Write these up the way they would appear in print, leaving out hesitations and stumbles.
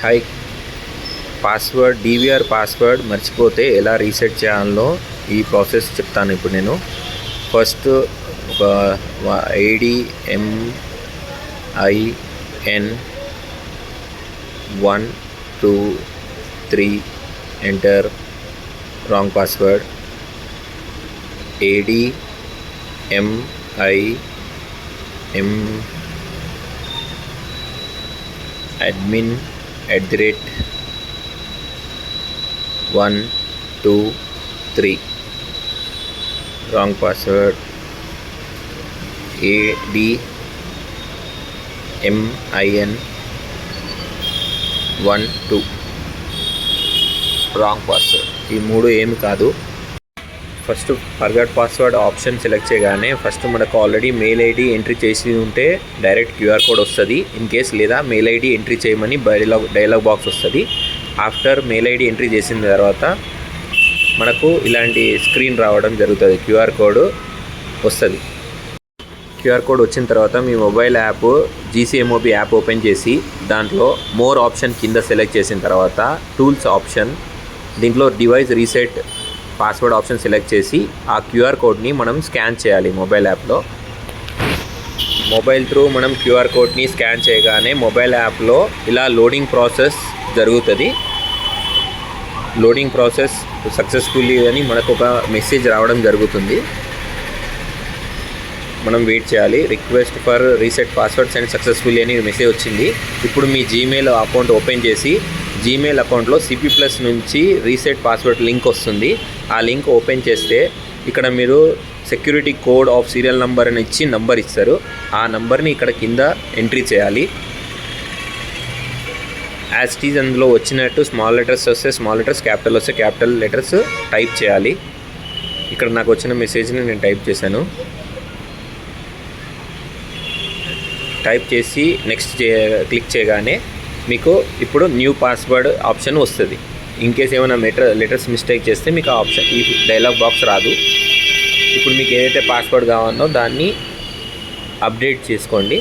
Hi, DVR password మర్చిపోతే ఎలా reset చేయాలో ఈ ప్రాసెస్ చెప్తాను ఇప్పుడు నేను. ఫస్ట్ ఒక ADMIN 1 2 3 enter wrong password. ADMIN admin @1 2 3 wrong password. ADMIN 1 2 wrong password. ఈ మూడు ఏమి కాదు. First forgot password option select చేయగానే ఫస్ట్ మనకు ఆల్రెడీ మెయిల్ ఐడి ఎంట్రీ చేసి ఉంటే డైరెక్ట్ QR కోడ్ వస్తుంది. ఇన్ కేస్ లేదా మెయిల్ ఐడి ఎంట్రీ చేయమని డైలాగ్ బాక్స్ వస్తుంది. ఆఫ్టర్ మెయిల్ ఐడి ఎంట్రీ చేసిన తర్వాత మనకు ఇలాంటి స్క్రీన్ రావడం జరుగుతుంది. QR కోడ్ వస్తుంది. QR కోడ్ వచ్చిన తర్వాత మీ mobile app GCMOB app open చేసి దాంట్లో మోర్ ఆప్షన్ కింద సెలెక్ట్ చేసిన తర్వాత టూల్స్ ఆప్షన్, దీంట్లో device reset password option select చేసి ఆ QR కోడ్ని మనం స్కాన్ చేయాలి మొబైల్ యాప్లో. మొబైల్ త్రూ మనం QR కోడ్ని స్కాన్ చేయగానే మొబైల్ యాప్లో ఇలా లోడింగ్ ప్రాసెస్ జరుగుతుంది. లోడింగ్ ప్రాసెస్ సక్సెస్ఫుల్లీ అని మనకు ఒక మెసేజ్ రావడం జరుగుతుంది. మనం వెయిట్ చేయాలి. Request for reset password send successfully అని మెసేజ్ వచ్చింది. ఇప్పుడు మీ జీమెయిల్ అకౌంట్ ఓపెన్ చేసి జీమెయిల్ అకౌంట్లో CP+ నుంచి రీసెట్ పాస్వర్డ్ లింక్ వస్తుంది. ఆ లింక్ ఓపెన్ చేస్తే ఇక్కడ మీరు security code of serial number అని ఇచ్చి నంబర్ ఇస్తారు. ఆ నంబర్ని ఇక్కడ కింద ఎంట్రీ చేయాలి. యాజ్ ఇట్ ఈజ్ అందులో వచ్చినట్టు స్మాల్ లెటర్స్ వస్తే స్మాల్ లెటర్స్, క్యాపిటల్ వస్తే క్యాపిటల్ లెటర్స్ టైప్ చేయాలి. ఇక్కడ నాకు వచ్చిన మెసేజ్ని నేను టైప్ చేశాను. టైప్ చేసి నెక్స్ట్ క్లిక్ చేయగానే మీకు ఇప్పుడు న్యూ పాస్వర్డ్ ఆప్షన్ వస్తుంది. ఇన్ కేస్ ఏమైనా లెటర్స్ మిస్టేక్ చేస్తే మీకు ఆ ఆప్షన్, ఈ డైలాగ్ బాక్స్ రాదు. ఇప్పుడు మీకు ఏదైతే పాస్వర్డ్ కావాలో దాన్ని అప్డేట్ చేసుకోండి.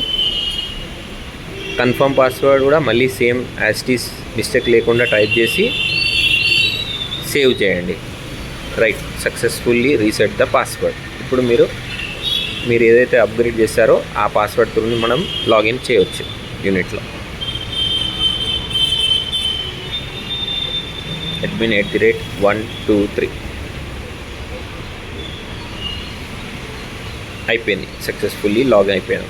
కన్ఫర్మ్ పాస్వర్డ్ కూడా మళ్ళీ same as it is mistake లేకుండా టైప్ చేసి సేవ్ చేయండి. Right, successfully reset the password. ఇప్పుడు మీరు ఏదైతే అప్గ్రేడ్ చేస్తారో ఆ పాస్వర్డ్ త్రూ మనం లాగిన్ చేయవచ్చు యూనిట్లో. admin @1 2 3 అయిపోయింది. సక్సెస్ఫుల్లీ లాగిన్ అయిపోయాను.